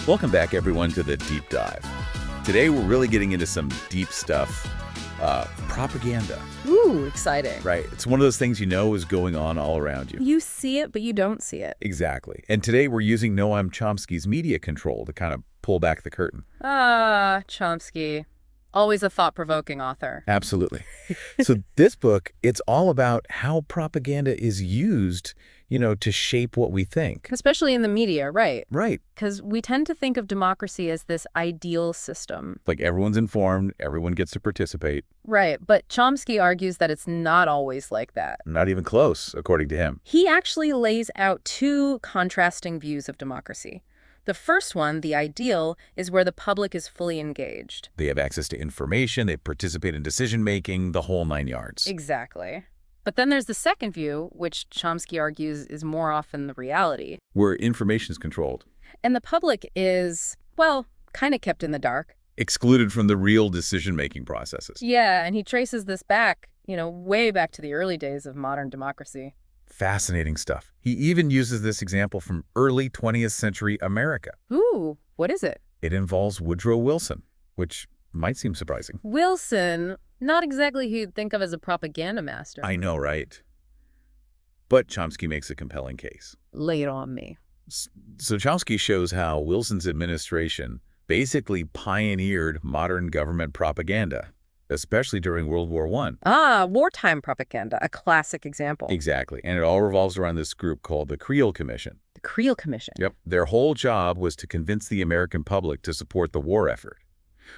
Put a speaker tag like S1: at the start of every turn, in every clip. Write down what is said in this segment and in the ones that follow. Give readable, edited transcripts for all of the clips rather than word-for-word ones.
S1: Welcome back, everyone, to the Deep Dive. Today, we're really getting into some deep stuff, propaganda.
S2: Ooh, exciting.
S1: Right. It's one of those things you know is going on all around you.
S2: You see it, but you don't see it.
S1: Exactly. And today, we're using Noam Chomsky's media control to kind of pull back the curtain.
S2: Chomsky. Always a thought-provoking author.
S1: Absolutely. So this book, it's all about how propaganda is used, to shape what we think.
S2: Especially in the media, right?
S1: Right.
S2: Because we tend to think of democracy as this ideal system.
S1: Like everyone's informed, everyone gets to participate.
S2: Right, but Chomsky argues that it's not always like that.
S1: Not even close, according to him.
S2: He actually lays out two contrasting views of democracy. The first one, the ideal, is where the public is fully engaged.
S1: They have access to information, they participate in decision-making, the whole 9 yards.
S2: Exactly. But then there's the second view, which Chomsky argues is more often the reality.
S1: Where information is controlled.
S2: And the public is, well, kind of kept in the dark.
S1: Excluded from the real decision-making processes.
S2: Yeah, and he traces this back, way back to the early days of modern democracy.
S1: Fascinating stuff. He even uses this example from early 20th century America.
S2: Ooh, what is it?
S1: It involves Woodrow Wilson, which might seem surprising.
S2: Wilson, not exactly who you'd think of as a propaganda master.
S1: I know, right? But Chomsky makes a compelling case.
S2: Lay it on me.
S1: So Chomsky shows how Wilson's administration basically pioneered modern government propaganda, especially during World War I.
S2: Wartime propaganda, a classic example.
S1: Exactly. And it all revolves around this group called the Creel Commission.
S2: The Creel Commission.
S1: Yep. Their whole job was to convince the American public to support the war effort,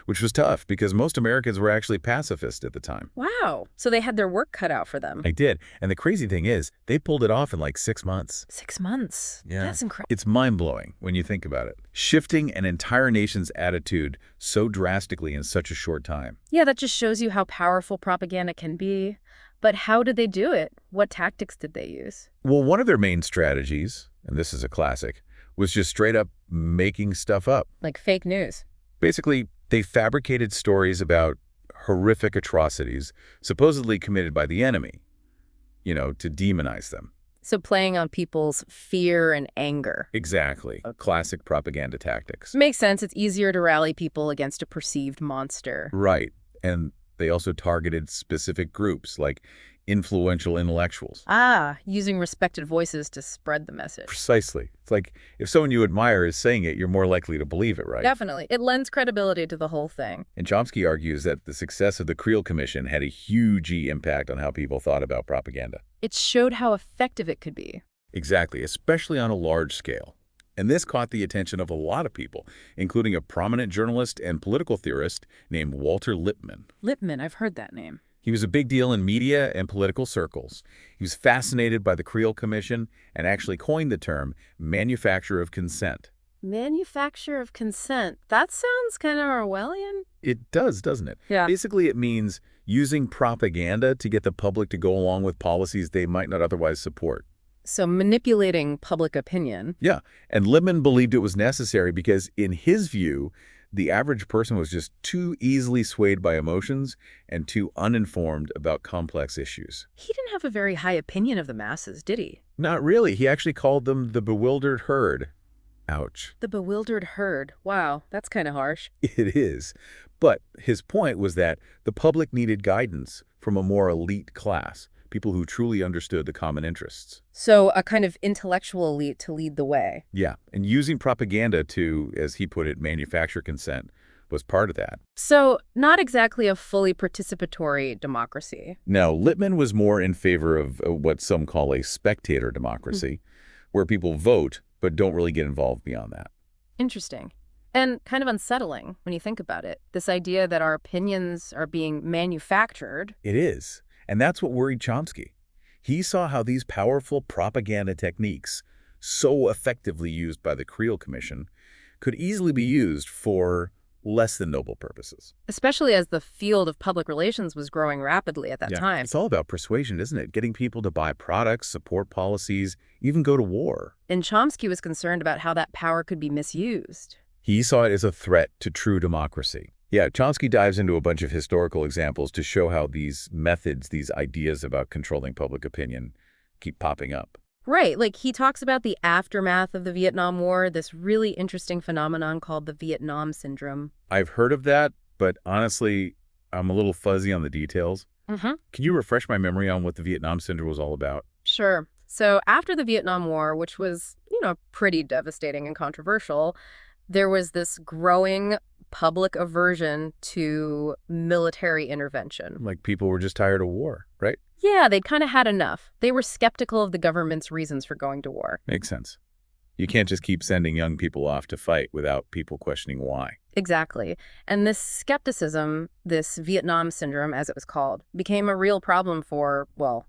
S1: which was tough because most Americans were actually pacifist at the time.
S2: Wow. So they had their work cut out for them.
S1: They did. And the crazy thing is, they pulled it off in like 6 months.
S2: 6 months?
S1: Yeah.
S2: That's incredible.
S1: It's mind-blowing when you think about it. Shifting an entire nation's attitude so drastically in such a short time.
S2: Yeah, that just shows you how powerful propaganda can be. But how did they do it? What tactics did they use?
S1: Well, one of their main strategies, and this is a classic, was just straight up making stuff up.
S2: Like fake news.
S1: Basically, they fabricated stories about horrific atrocities supposedly committed by the enemy, to demonize them.
S2: So playing on people's fear and anger.
S1: Exactly. Classic propaganda tactics.
S2: Makes sense. It's easier to rally people against a perceived monster.
S1: Right. And they also targeted specific groups like influential intellectuals.
S2: Using respected voices to spread the message.
S1: Precisely. It's like if someone you admire is saying it, you're more likely to believe it, right?
S2: Definitely. It lends credibility to the whole thing.
S1: And Chomsky argues that the success of the Creel Commission had a huge impact on how people thought about propaganda.
S2: It showed how effective it could be.
S1: Exactly, especially on a large scale. And this caught the attention of a lot of people, including a prominent journalist and political theorist named Walter Lippmann.
S2: Lippmann, I've heard that name.
S1: He was a big deal in media and political circles. He was fascinated by the Creel Commission and actually coined the term manufacture of consent.
S2: Manufacture of consent. That sounds kind of Orwellian.
S1: It does, doesn't it?
S2: Yeah.
S1: Basically, it means using propaganda to get the public to go along with policies they might not otherwise support.
S2: So manipulating public opinion.
S1: Yeah, and Lippmann believed it was necessary because, in his view, the average person was just too easily swayed by emotions and too uninformed about complex issues.
S2: He didn't have a very high opinion of the masses, did he?
S1: Not really. He actually called them the bewildered herd. Ouch.
S2: The bewildered herd. Wow, that's kind of harsh.
S1: It is. But his point was that the public needed guidance from a more elite class, people who truly understood the common interests.
S2: So a kind of intellectual elite to lead the way.
S1: Yeah, and using propaganda to, as he put it, manufacture consent was part of that.
S2: So not exactly a fully participatory democracy.
S1: Now, Lippmann was more in favor of what some call a spectator democracy, where people vote but don't really get involved beyond that.
S2: Interesting. And kind of unsettling when you think about it. This idea that our opinions are being manufactured.
S1: It is. And that's what worried Chomsky. He saw how these powerful propaganda techniques, so effectively used by the Creel Commission, could easily be used for less than noble purposes.
S2: Especially as the field of public relations was growing rapidly at that time.
S1: It's all about persuasion, isn't it? Getting people to buy products, support policies, even go to war.
S2: And Chomsky was concerned about how that power could be misused.
S1: He saw it as a threat to true democracy. Yeah, Chomsky dives into a bunch of historical examples to show how these methods, these ideas about controlling public opinion, keep popping up.
S2: Right, like he talks about the aftermath of the Vietnam War, this really interesting phenomenon called the Vietnam Syndrome.
S1: I've heard of that, but honestly, I'm a little fuzzy on the details.
S2: Hmm.
S1: Can you refresh my memory on what the Vietnam Syndrome was all about?
S2: Sure. So after the Vietnam War, which was, pretty devastating and controversial, there was this growing public aversion to military intervention.
S1: Like people were just tired of war, right?
S2: Yeah, they'd kind of had enough. They were skeptical of the government's reasons for going to war.
S1: Makes sense. You can't just keep sending young people off to fight without people questioning why.
S2: Exactly. And this skepticism, this Vietnam syndrome, as it was called, became a real problem for, well,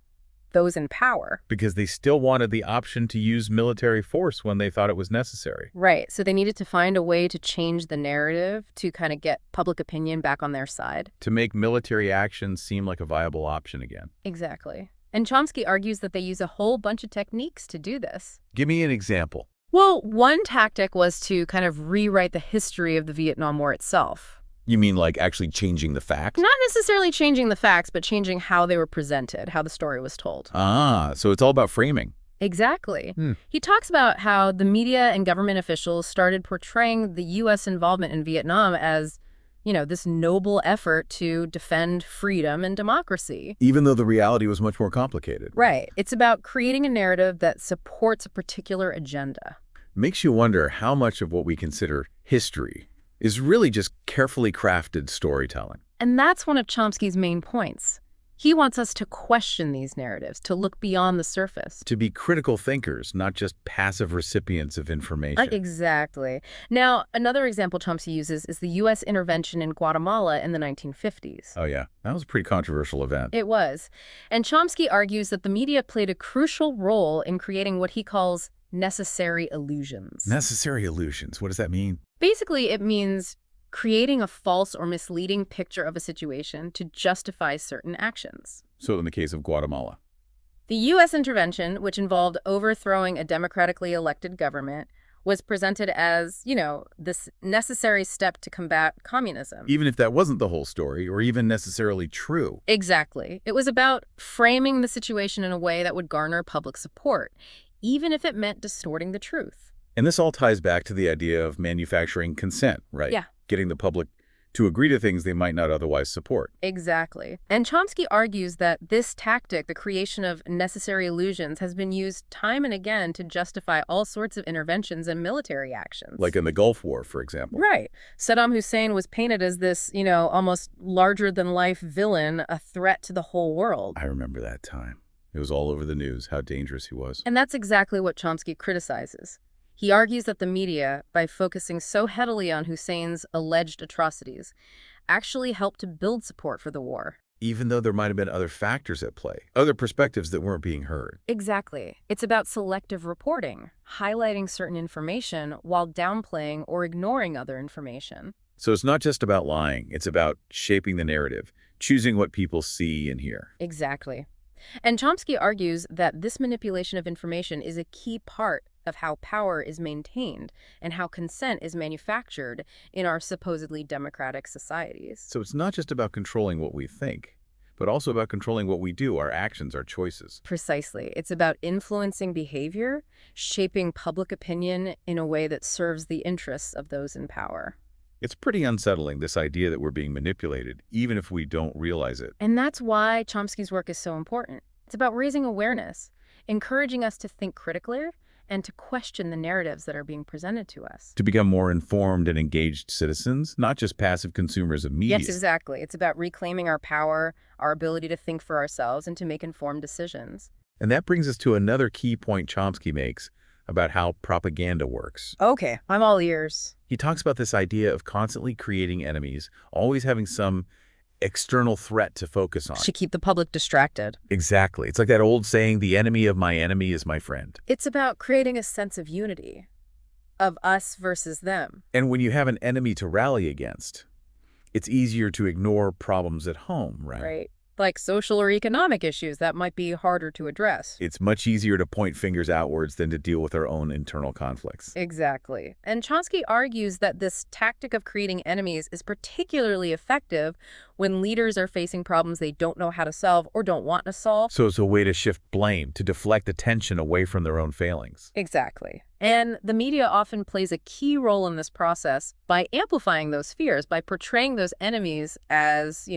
S2: those in power.
S1: Because they still wanted the option to use military force when they thought it was necessary.
S2: Right. So they needed to find a way to change the narrative to kind of get public opinion back on their side.
S1: To make military action seem like a viable option again.
S2: Exactly. And Chomsky argues that they use a whole bunch of techniques to do this.
S1: Give me an example.
S2: Well, one tactic was to kind of rewrite the history of the Vietnam War itself.
S1: You mean like actually changing the facts?
S2: Not necessarily changing the facts, but changing how they were presented, how the story was told.
S1: Ah, so it's all about framing.
S2: Exactly. He talks about how the media and government officials started portraying the U.S. involvement in Vietnam as, this noble effort to defend freedom and democracy.
S1: Even though the reality was much more complicated.
S2: Right. It's about creating a narrative that supports a particular agenda.
S1: Makes you wonder how much of what we consider history is really just carefully crafted storytelling.
S2: And that's one of Chomsky's main points. He wants us to question these narratives, to look beyond the surface.
S1: To be critical thinkers, not just passive recipients of information.
S2: Exactly. Now, another example Chomsky uses is the U.S. intervention in Guatemala in the 1950s.
S1: Oh, yeah. That was a pretty controversial event.
S2: It was. And Chomsky argues that the media played a crucial role in creating what he calls necessary illusions.
S1: Necessary illusions. What does that mean?
S2: Basically, it means creating a false or misleading picture of a situation to justify certain actions.
S1: So in the case of Guatemala.
S2: The U.S. intervention, which involved overthrowing a democratically elected government, was presented as, this necessary step to combat communism.
S1: Even if that wasn't the whole story, or even necessarily true.
S2: Exactly. It was about framing the situation in a way that would garner public support, even if it meant distorting the truth.
S1: And this all ties back to the idea of manufacturing consent, right?
S2: Yeah.
S1: Getting the public to agree to things they might not otherwise support.
S2: Exactly. And Chomsky argues that this tactic, the creation of necessary illusions, has been used time and again to justify all sorts of interventions and military actions.
S1: Like in the Gulf War, for example.
S2: Right. Saddam Hussein was painted as this, almost larger-than-life villain, a threat to the whole world.
S1: I remember that time. It was all over the news, how dangerous he was.
S2: And that's exactly what Chomsky criticizes. He argues that the media, by focusing so heavily on Hussein's alleged atrocities, actually helped to build support for the war.
S1: Even though there might have been other factors at play, other perspectives that weren't being heard.
S2: Exactly. It's about selective reporting, highlighting certain information while downplaying or ignoring other information.
S1: So it's not just about lying, it's about shaping the narrative, choosing what people see and hear.
S2: Exactly. And Chomsky argues that this manipulation of information is a key part of how power is maintained and how consent is manufactured in our supposedly democratic societies.
S1: So it's not just about controlling what we think, but also about controlling what we do, our actions, our choices.
S2: Precisely. It's about influencing behavior, shaping public opinion in a way that serves the interests of those in power.
S1: It's pretty unsettling, this idea that we're being manipulated, even if we don't realize it.
S2: And that's why Chomsky's work is so important. It's about raising awareness, encouraging us to think critically, and to question the narratives that are being presented to us.
S1: To become more informed and engaged citizens, not just passive consumers of media.
S2: Yes, exactly. It's about reclaiming our power, our ability to think for ourselves, and to make informed decisions.
S1: And that brings us to another key point Chomsky makes about how propaganda works.
S2: Okay, I'm all ears.
S1: He talks about this idea of constantly creating enemies, always having some external threat to focus on.
S2: To keep the public distracted.
S1: Exactly. It's like that old saying, the enemy of my enemy is my friend.
S2: It's about creating a sense of unity, of us versus them.
S1: And when you have an enemy to rally against, it's easier to ignore problems at home, right?
S2: Right. like social or economic issues that might be harder to address.
S1: It's much easier to point fingers outwards than to deal with our own internal conflicts.
S2: Exactly. And Chomsky argues that this tactic of creating enemies is particularly effective when leaders are facing problems they don't know how to solve or don't want to solve.
S1: So it's a way to shift blame, to deflect attention away from their own failings.
S2: Exactly. And the media often plays a key role in this process by amplifying those fears, by portraying those enemies as,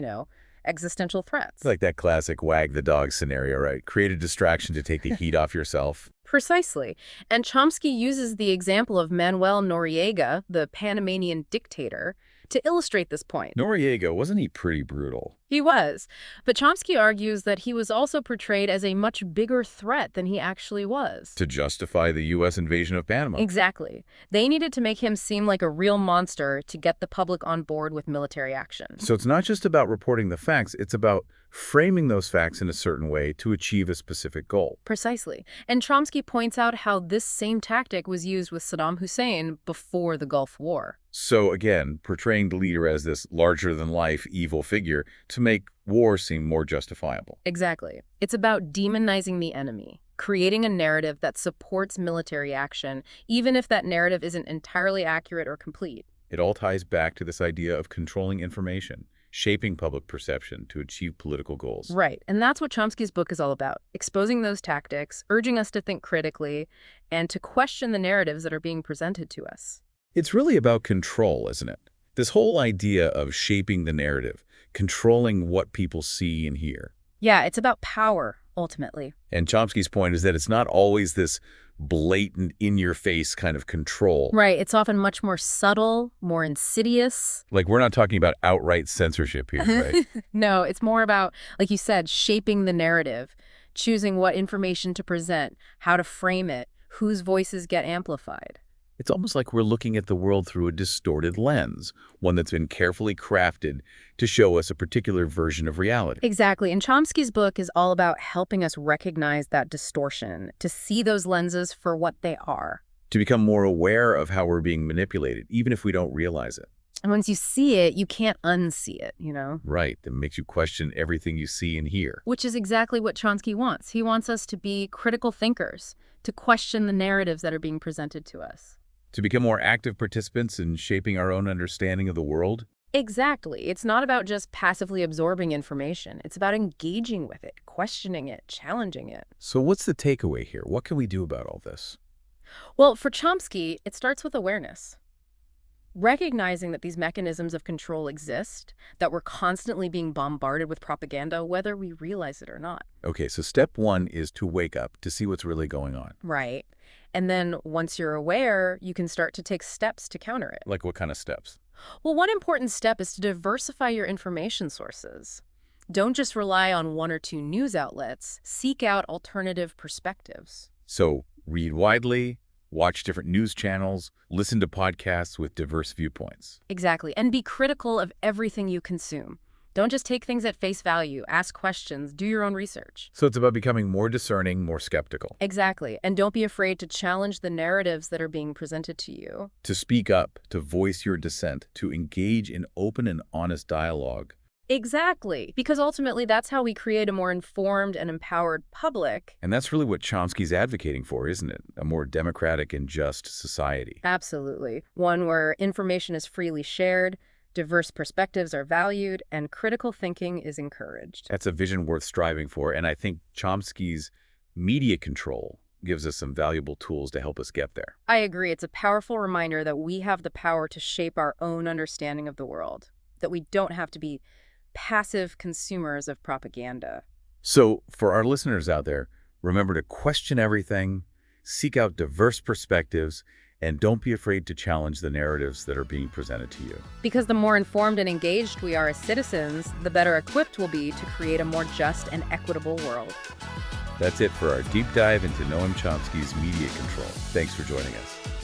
S2: existential threats.
S1: It's like that classic wag the dog scenario, right? Create a distraction to take the heat off yourself.
S2: Precisely. And Chomsky uses the example of Manuel Noriega, the Panamanian dictator, to illustrate this point.
S1: Noriega, wasn't he pretty brutal?
S2: He was. But Chomsky argues that he was also portrayed as a much bigger threat than he actually was.
S1: To justify the U.S. invasion of Panama.
S2: Exactly. They needed to make him seem like a real monster to get the public on board with military action.
S1: So it's not just about reporting the facts, it's about framing those facts in a certain way to achieve a specific goal.
S2: Precisely. And Chomsky points out how this same tactic was used with Saddam Hussein before the Gulf War.
S1: So again, portraying the leader as this larger-than-life evil figure to make war seem more justifiable.
S2: Exactly. It's about demonizing the enemy, creating a narrative that supports military action, even if that narrative isn't entirely accurate or complete.
S1: It all ties back to this idea of controlling information, shaping public perception to achieve political goals.
S2: Right. And that's what Chomsky's book is all about, exposing those tactics, urging us to think critically, and to question the narratives that are being presented to us.
S1: It's really about control, isn't it? This whole idea of shaping the narrative, controlling what people see and hear.
S2: Yeah, it's about power, ultimately.
S1: And Chomsky's point is that it's not always this blatant, in-your-face kind of control.
S2: Right. It's often much more subtle, more insidious.
S1: Like, we're not talking about outright censorship here, right?
S2: No, it's more about, like you said, shaping the narrative, choosing what information to present, how to frame it, whose voices get amplified.
S1: It's almost like we're looking at the world through a distorted lens, one that's been carefully crafted to show us a particular version of reality.
S2: Exactly. And Chomsky's book is all about helping us recognize that distortion, to see those lenses for what they are.
S1: To become more aware of how we're being manipulated, even if we don't realize it.
S2: And once you see it, you can't unsee it,
S1: Right. That makes you question everything you see and hear.
S2: Which is exactly what Chomsky wants. He wants us to be critical thinkers, to question the narratives that are being presented to us.
S1: To become more active participants in shaping our own understanding of the world?
S2: Exactly. It's not about just passively absorbing information. It's about engaging with it, questioning it, challenging it.
S1: So what's the takeaway here? What can we do about all this?
S2: Well, for Chomsky, it starts with awareness. Recognizing that these mechanisms of control exist, that we're constantly being bombarded with propaganda, whether we realize it or not.
S1: Okay, so step one is to wake up, to see what's really going on.
S2: Right. And then once you're aware, you can start to take steps to counter it.
S1: Like what kind of steps?
S2: Well, one important step is to diversify your information sources. Don't just rely on one or two news outlets. Seek out alternative perspectives.
S1: So read widely, watch different news channels, listen to podcasts with diverse viewpoints.
S2: Exactly. And be critical of everything you consume. Don't just take things at face value. Ask questions. Do your own research.
S1: So it's about becoming more discerning, more skeptical.
S2: Exactly. And don't be afraid to challenge the narratives that are being presented to you.
S1: To speak up, to voice your dissent, to engage in open and honest dialogue.
S2: Exactly. Because ultimately, that's how we create a more informed and empowered public.
S1: And that's really what Chomsky's advocating for, isn't it? A more democratic and just society.
S2: Absolutely. One where information is freely shared, diverse perspectives are valued, and critical thinking is encouraged.
S1: That's a vision worth striving for, and I think Chomsky's media control gives us some valuable tools to help us get there.
S2: I agree. It's a powerful reminder that we have the power to shape our own understanding of the world, that we don't have to be passive consumers of propaganda.
S1: So, for our listeners out there, remember to question everything, seek out diverse perspectives, and don't be afraid to challenge the narratives that are being presented to you.
S2: Because the more informed and engaged we are as citizens, the better equipped we'll be to create a more just and equitable world.
S1: That's it for our deep dive into Noam Chomsky's media control. Thanks for joining us.